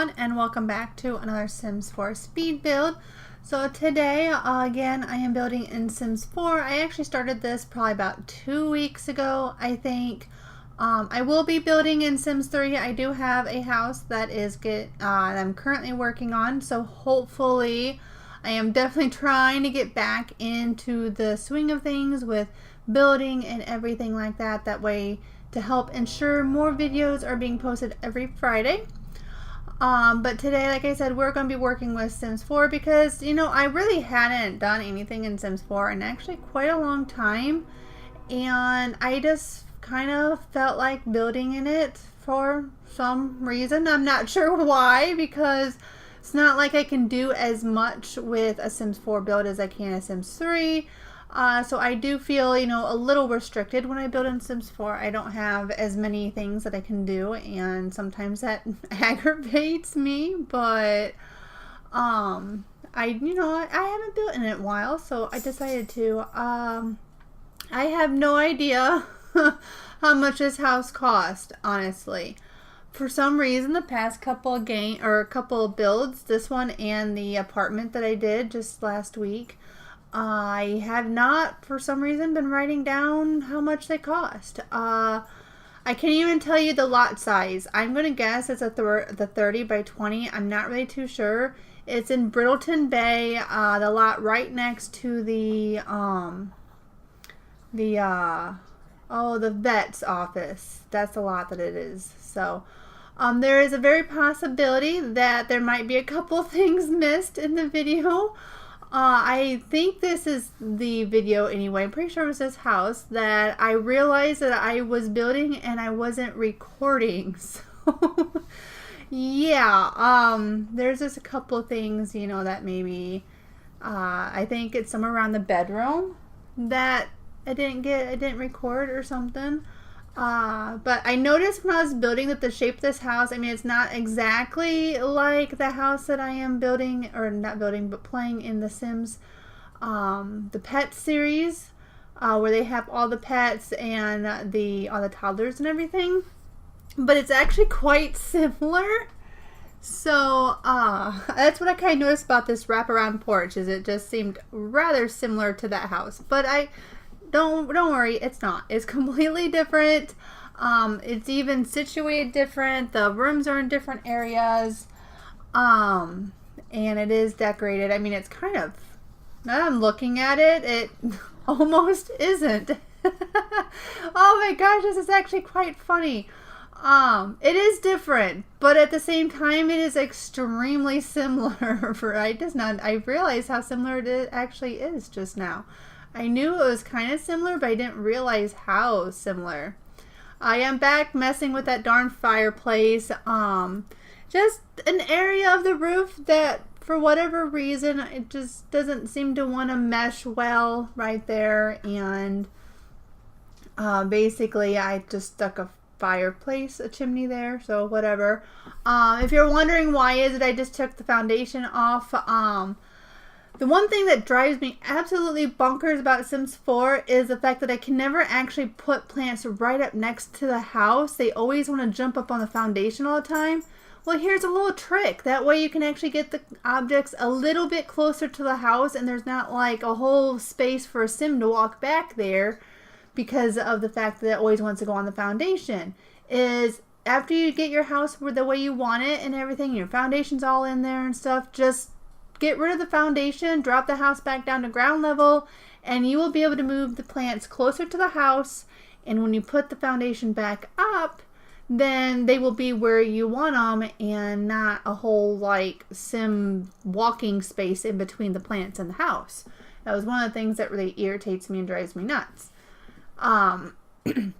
everyone, and welcome back to another Sims 4 speed build. So today, again, I am building in Sims 4. I actually started this probably about 2 weeks ago, I think. I will be building in Sims 3. I do have a house that I'm currently working on, so hopefully I am definitely trying to get back into the swing of things with building and everything like that. That way, to help ensure more videos are being posted every Friday. But today, like I said, we're going to be working with Sims 4 because, I really hadn't done anything in Sims 4 in actually quite a long time. And I just kind of felt like building in it for some reason. I'm not sure why, because it's not like I can do as much with a Sims 4 build as I can a Sims 3. So I do feel, a little restricted when I build in Sims 4. I don't have as many things that I can do, and sometimes that aggravates me, but I haven't built in it in a while, so I decided to. I have no idea how much this house cost, honestly. For some reason, the past couple builds, this one and the apartment that I did just last week, I have not, for some reason, been writing down how much they cost. I can't even tell you the lot size. I'm going to guess it's the 30 by 20. I'm not really too sure. It's in Brittleton Bay, the lot right next to the vet's office. That's the lot that it is. So, there is a very possibility that there might be a couple things missed in the video. I think this is the video anyway. I'm pretty sure it was this house that I realized that I was building and I wasn't recording. So, yeah, there's just a couple things, that maybe, I think it's somewhere around the bedroom that I didn't record or something. But I noticed when I was building that the shape of this house, it's not exactly like the house that I am building, or not building, but playing in The Sims, the pet series, where they have all the pets and all the toddlers and everything. But it's actually quite similar. So, that's what I kind of noticed about this wraparound porch, is it just seemed rather similar to that house. But don't worry, it's not. It's completely different. It's even situated different. The rooms are in different areas. And it is decorated. It's kind of, now that I'm looking at it, it almost isn't. Oh my gosh, this is actually quite funny. It is different, but at the same time, it is extremely similar. I realized how similar it actually is just now. I knew it was kind of similar, but I didn't realize how similar. I am back messing with that darn fireplace. Just an area of the roof that, for whatever reason, it just doesn't seem to want to mesh well right there. And basically, I just stuck a chimney there, so whatever. If you're wondering why is it I just took the foundation off, the one thing that drives me absolutely bonkers about Sims 4 is the fact that I can never actually put plants right up next to the house. They always want to jump up on the foundation all the time. Well, here's a little trick. That way you can actually get the objects a little bit closer to the house, and there's not like a whole space for a Sim to walk back there because of the fact that it always wants to go on the foundation. Is after you get your house the way you want it and everything, your foundation's all in there and stuff, just get rid of the foundation, drop the house back down to ground level, and you will be able to move the plants closer to the house. And when you put the foundation back up, then they will be where you want them, and not a whole Sim walking space in between the plants and the house. That was one of the things that really irritates me and drives me nuts. You're going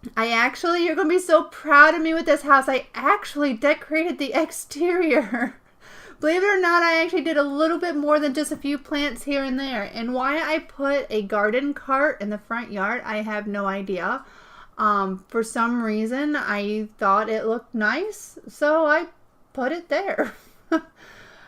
to be so proud of me with this house. I actually decorated the exterior. Believe it or not, I actually did a little bit more than just a few plants here and there. And why I put a garden cart in the front yard, I have no idea. For some reason, I thought it looked nice, so I put it there.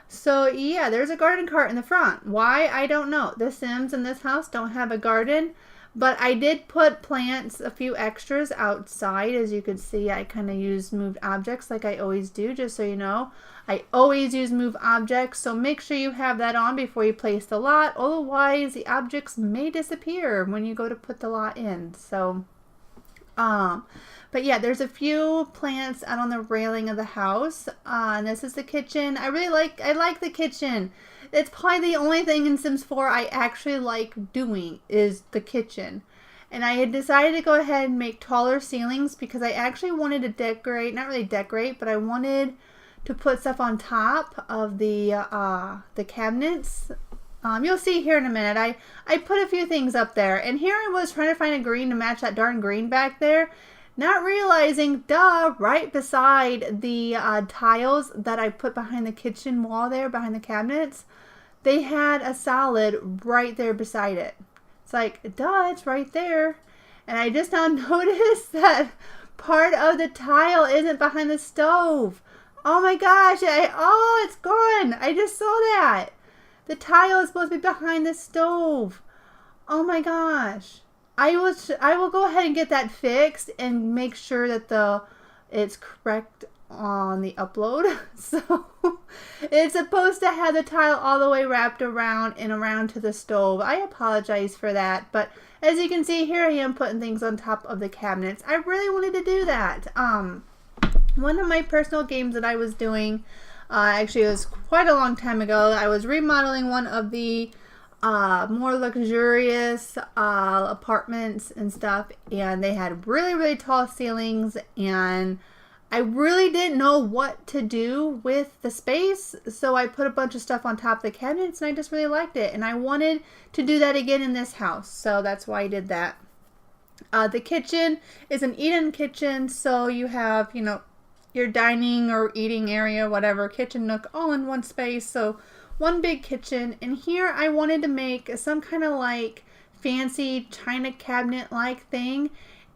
So yeah, there's a garden cart in the front. Why? I don't know. The Sims in this house don't have a garden. But I did put plants, a few extras outside. As you can see, I kind of used moved objects like I always do, just so you know. I always use move objects, so make sure you have that on before you place the lot. Otherwise, the objects may disappear when you go to put the lot in. So, but yeah, there's a few plants out on the railing of the house. And this is the kitchen. I like the kitchen. It's probably the only thing in Sims 4 I actually like doing is the kitchen. And I had decided to go ahead and make taller ceilings because I actually wanted to decorate, not really decorate, but I wanted to put stuff on top of the cabinets. You'll see here in a minute. I put a few things up there. And here I was trying to find a green to match that darn green back there. Not realizing, duh, right beside the tiles that I put behind the kitchen wall there, behind the cabinets, they had a solid right there beside it. It's like, duh, it's right there. And I just now noticed that part of the tile isn't behind the stove. Oh my gosh, oh, it's gone. I just saw that. The tile is supposed to be behind the stove. Oh my gosh. I will go ahead and get that fixed and make sure that it's correct on the upload. So it's supposed to have the tile all the way wrapped around and around to the stove. I apologize for that, but as you can see here, I am putting things on top of the cabinets. I really wanted to do that. One of my personal games that I was doing, actually it was quite a long time ago. I was remodeling one of the more luxurious apartments and stuff, and they had really tall ceilings, and I really didn't know what to do with the space, so I put a bunch of stuff on top of the cabinets, and I just really liked it, and I wanted to do that again in this house, so that's why I did that. The kitchen is an eat-in kitchen, so you have, you know, your dining or eating area, whatever, kitchen nook, all in one space, so one big kitchen. And here I wanted to make some kind of like fancy china cabinet like thing,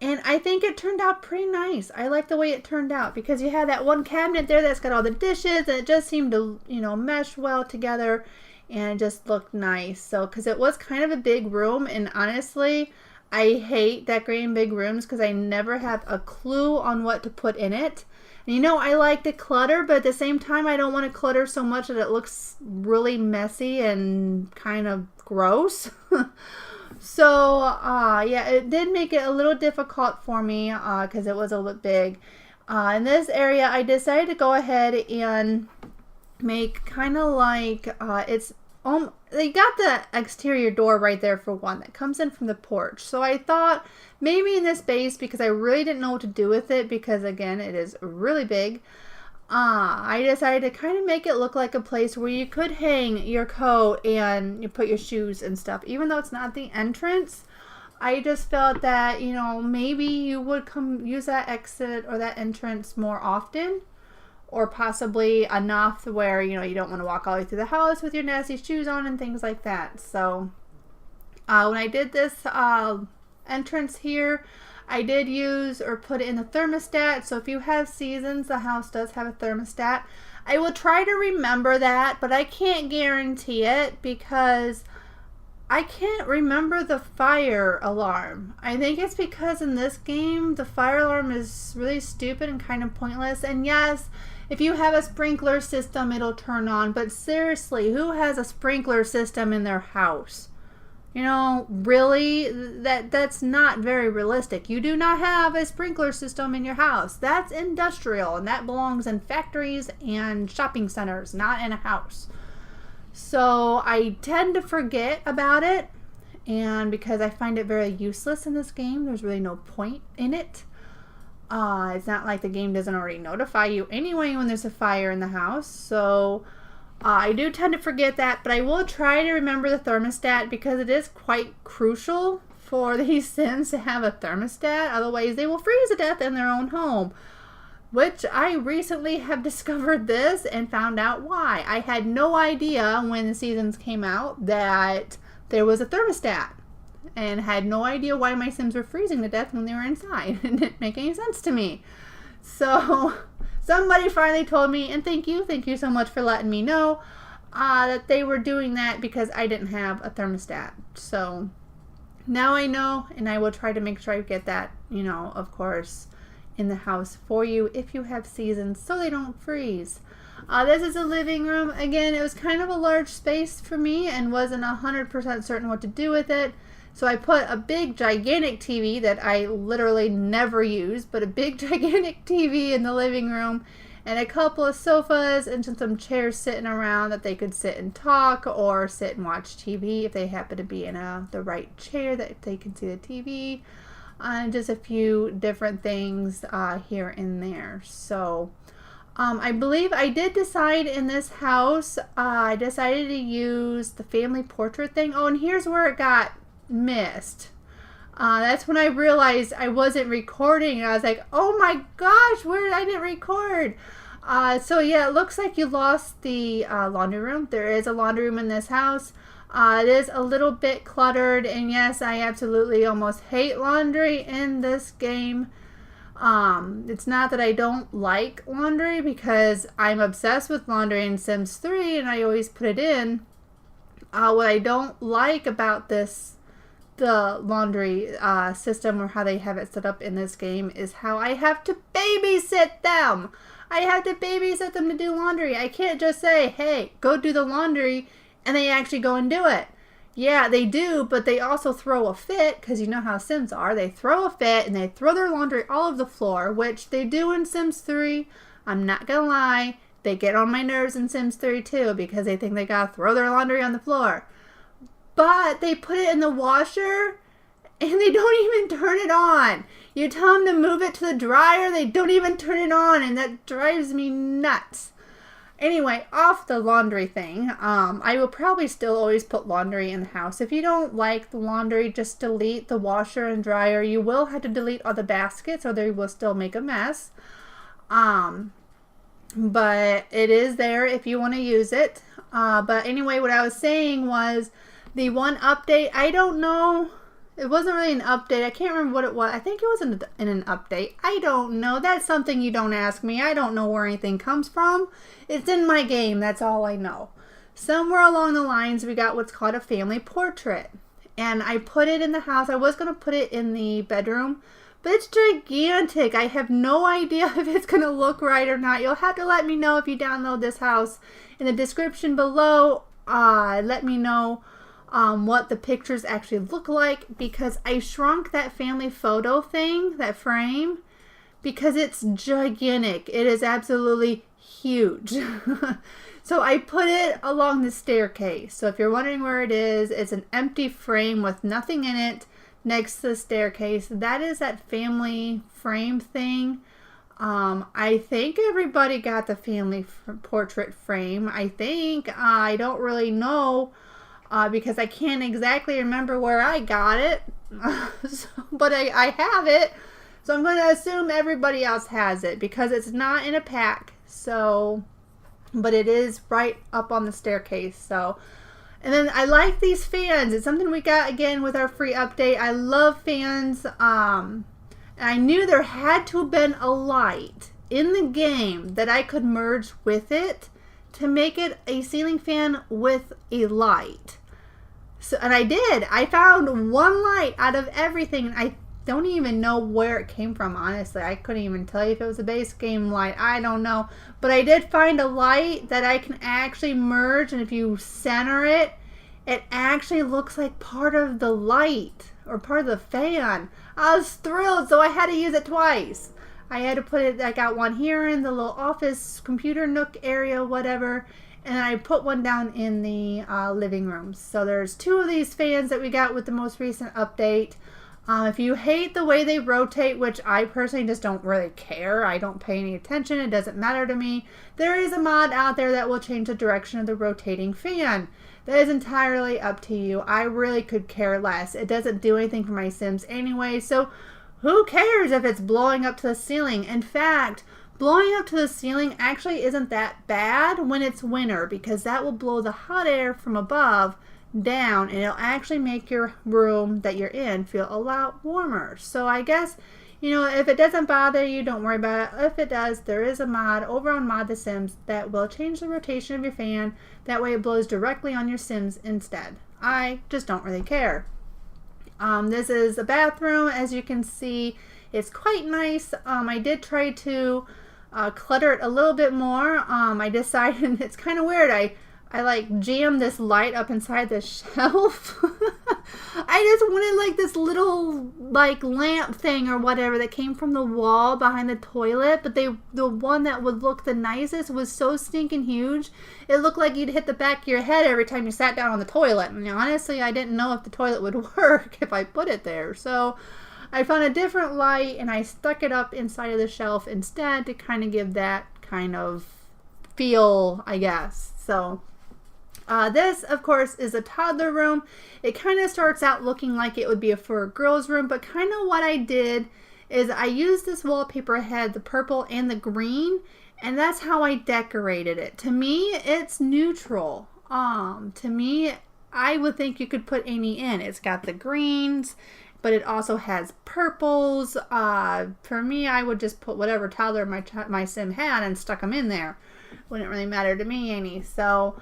and I think it turned out pretty nice. I like the way it turned out because you had that one cabinet there that's got all the dishes, and it just seemed to, you know, mesh well together and it just looked nice. So because it was kind of a big room, and honestly I hate decorating big rooms because I never have a clue on what to put in it. And you know, I like to clutter, but at the same time I don't want to clutter so much that it looks really messy and kind of gross. So yeah, it did make it a little difficult for me because it was a little big. In this area I decided to go ahead and make kind of like they got the exterior door right there for one that comes in from the porch. So I thought maybe in this base, because I really didn't know what to do with it because again it is really big, I decided to kind of make it look like a place where you could hang your coat and you put your shoes and stuff. Even though it's not the entrance, I just felt that, you know, maybe you would come use that exit or that entrance more often, or possibly enough where, you know, you don't want to walk all the way through the house with your nasty shoes on and things like that. So when I did this entrance here, I did use or put it in the thermostat. So if you have seasons, the house does have a thermostat. I will try to remember that, but I can't guarantee it because I can't remember the fire alarm. I think it's because in this game the fire alarm is really stupid and kind of pointless. And yes, if you have a sprinkler system it'll turn on, but seriously, who has a sprinkler system in their house? You know, really, that's not very realistic. You do not have a sprinkler system in your house. That's industrial, and that belongs in factories and shopping centers, not in a house. So I tend to forget about it, and because I find it very useless in this game, there's really no point in it. It's not like the game doesn't already notify you anyway when there's a fire in the house. So I do tend to forget that, but I will try to remember the thermostat because it is quite crucial for these Sims to have a thermostat. Otherwise, they will freeze to death in their own home, which I recently have discovered this and found out why. I had no idea when the seasons came out that there was a thermostat, and had no idea why my Sims were freezing to death when they were inside. It didn't make any sense to me. So somebody finally told me, and thank you so much for letting me know, that they were doing that because I didn't have a thermostat. So Now I know, and I will try to make sure I get that, of course, in the house for you if you have seasons so they don't freeze. This is a living room. Again, it was kind of a large space for me and wasn't 100% certain what to do with it. So I put a big gigantic TV that I literally never use, but a big gigantic TV in the living room and a couple of sofas and some chairs sitting around that they could sit and talk or sit and watch TV if they happen to be in the right chair that they can see the TV. And just a few different things here and there. So I believe I did decide in this house, I decided to use the family portrait thing. Oh, and here's where it got missed. That's when I realized I wasn't recording. I was like, oh my gosh, where did I didn't record? So yeah, it looks like you lost the laundry room. There is a laundry room in this house. It is a little bit cluttered, and yes, I absolutely almost hate laundry in this game. It's not that I don't like laundry, because I'm obsessed with laundry in Sims 3 and I always put it in. What I don't like about the laundry system, or how they have it set up in this game, is how I have to babysit them. I have to babysit them to do laundry. I can't just say, hey, go do the laundry, and they actually go and do it. Yeah, they do, but they also throw a fit, because you know how Sims are. They throw a fit, and they throw their laundry all over the floor, which they do in Sims 3. I'm not going to lie. They get on my nerves in Sims 3 too, because they think they got to throw their laundry on the floor. But they put it in the washer, and they don't even turn it on. You tell them to move it to the dryer, they don't even turn it on, and that drives me nuts. Anyway, off the laundry thing, I will probably still always put laundry in the house. If you don't like the laundry, just delete the washer and dryer. You will have to delete all the baskets, or they will still make a mess. But it is there if you want to use it. But anyway, what I was saying was, the one update, I don't know. It wasn't really an update. I can't remember what it was. I think it was in an update. I don't know. That's something you don't ask me. I don't know where anything comes from. It's in my game. That's all I know. Somewhere along the lines, we got what's called a family portrait. And I put it in the house. I was going to put it in the bedroom, but it's gigantic. I have no idea if it's going to look right or not. You'll have to let me know if you download this house. In the description below, let me know what the pictures actually look like, because I shrunk that family photo thing, that frame, because it's gigantic. It is absolutely huge. So I put it along the staircase. So if you're wondering where it is, it's an empty frame with nothing in it next to the staircase. That is that family frame thing. I think everybody got the family portrait frame. I think. I don't really know. Because I can't exactly remember where I got it, but I have it, so I'm going to assume everybody else has it, because it's not in a pack, so, but it is right up on the staircase. So, and then I like these fans. It's something we got again with our free update. I love fans. And I knew there had to have been a light in the game that I could merge with it to make it a ceiling fan with a light. So, and I did. I found one light out of everything. I don't even know where it came from, honestly. I couldn't even tell you if it was a base game light. I don't know. But I did find a light that I can actually merge, and if you center it, it actually looks like part of the light, or part of the fan. I was thrilled, so I had to use it twice. I had to put it, I got one here in the little office, computer nook area, whatever. And I put one down in the living room. So there's two of these fans that we got with the most recent update. If you hate the way they rotate, which I personally just don't really care, I don't pay any attention, it doesn't matter to me, there is a mod out there that will change the direction of the rotating fan. That is entirely up to you. I really could care less. It doesn't do anything for my Sims anyway, so who cares if it's blowing up to the ceiling? In fact, blowing up to the ceiling actually isn't that bad when it's winter, because that will blow the hot air from above down, and it'll actually make your room that you're in feel a lot warmer. So I guess, if it doesn't bother you, don't worry about it. If it does, there is a mod over on Mod The Sims that will change the rotation of your fan. That way it blows directly on your Sims instead. I just don't really care. This is a bathroom. As you can see, it's quite nice. I did try to clutter it a little bit more. I decided it's kind of weird. I like jammed this light up inside the shelf. I just wanted like this little like lamp thing or whatever that came from the wall behind the toilet, but the one that would look the nicest was so stinking huge. It looked like you'd hit the back of your head every time you sat down on the toilet. And honestly, I didn't know if the toilet would work if I put it there. So I found a different light and I stuck it up inside of the shelf instead to kind of give that kind of feel, I guess. So this, of course, is a toddler room. It kind of starts out looking like it would be for a girl's room, but kind of what I did is I used this wallpaper. It had the purple and the green, and that's how I decorated it. To me, it's neutral. To me, I would think you could put any in. It's got the greens, but it also has purples. For me, I would just put whatever toddler my sim had and stuck them in there. Wouldn't really matter to me any. So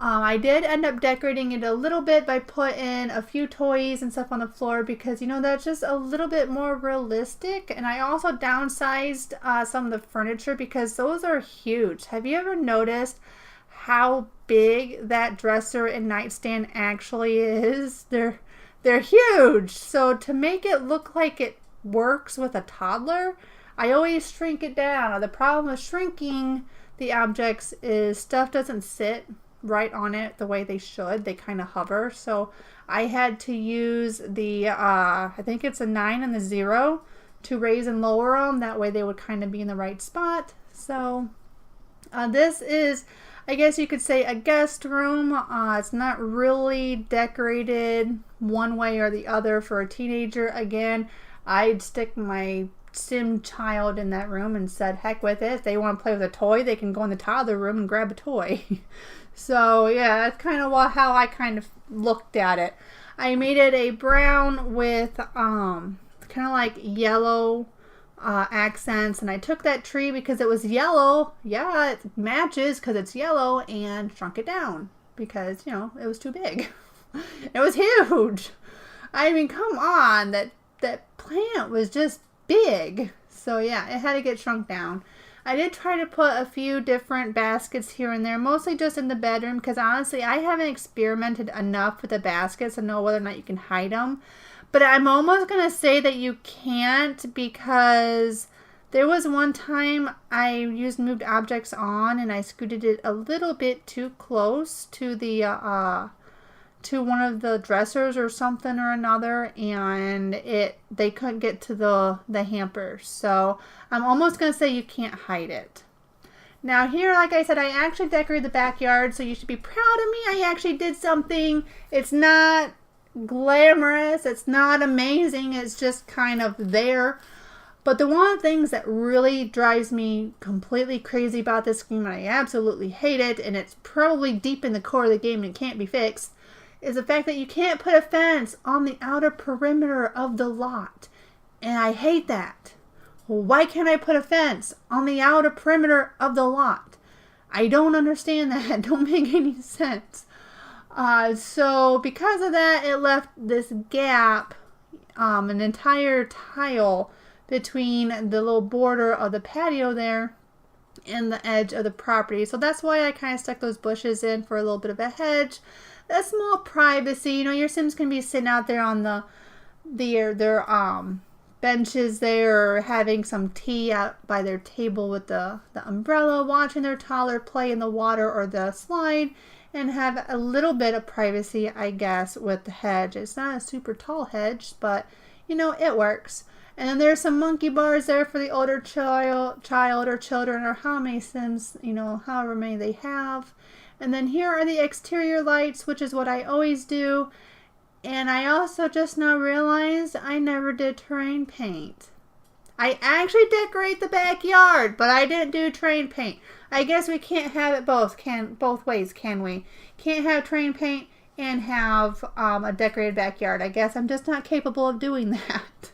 I did end up decorating it a little bit by putting a few toys and stuff on the floor because, you know, that's just a little bit more realistic. And I also downsized some of the furniture because those are huge. Have you ever noticed how big that dresser and nightstand actually is? They're huge. So to make it look like it works with a toddler, I always shrink it down. The problem with shrinking the objects is stuff doesn't sit right on it the way they should. They kind of hover. So I had to use the I think it's a 9 and the 0 to raise and lower them. That way they would kind of be in the right spot. So this is, I guess you could say, a guest room. It's not really decorated one way or the other for a teenager. Again, I'd stick my sim child in that room and said, heck with it. If they want to play with a toy, they can go in the toddler room and grab a toy. So yeah, that's kind of how I kind of looked at it. I made it a brown with kind of like yellow accents, and I took that tree because it was yellow. Yeah, it matches because it's yellow, and shrunk it down because, you know, it was too big. It was huge. I mean, come on, that plant was just big. So yeah, it had to get shrunk down. I did try to put a few different baskets here and there, mostly just in the bedroom, because honestly, I haven't experimented enough with the baskets to know whether or not you can hide them. But I'm almost going to say that you can't, because there was one time I used moved objects on and I scooted it a little bit too close to the to one of the dressers or something or another, and they couldn't get to the hampers. So I'm almost going to say you can't hide it. Now here, like I said, I actually decorated the backyard, so you should be proud of me. I actually did something. It's not glamorous. It's not amazing. It's just kind of there. But the one of the things that really drives me completely crazy about this game, and I absolutely hate it, and it's probably deep in the core of the game and it can't be fixed, is the fact that you can't put a fence on the outer perimeter of the lot. And I hate that. Why can't I put a fence on the outer perimeter of the lot? I don't understand that. It don't make any sense. So because of that, it left this gap, an entire tile between the little border of the patio there and the edge of the property. So that's why I kind of stuck those bushes in for a little bit of a hedge. A small privacy. You know, your Sims can be sitting out there on their benches there, or having some tea out by their table with the umbrella, watching their toddler play in the water or the slide, and have a little bit of privacy, I guess, with the hedge. It's not a super tall hedge, but you know, it works. And then there's some monkey bars there for the older child or children, or how many Sims, you know, however many they have. And then here are the exterior lights, which is what I always do. And I also just now realized I never did terrain paint. I actually decorate the backyard, but I didn't do terrain paint. I guess we can't have it both ways, can we? Can't have terrain paint and have a decorated backyard. I guess I'm just not capable of doing that.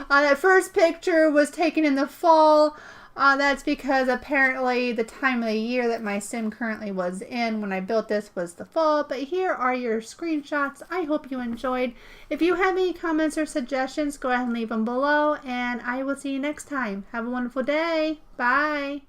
That first picture was taken in the fall. That's because apparently the time of the year that my sim currently was in when I built this was the fall. But here are your screenshots. I hope you enjoyed. If you have any comments or suggestions, go ahead and leave them below. And I will see you next time. Have a wonderful day. Bye.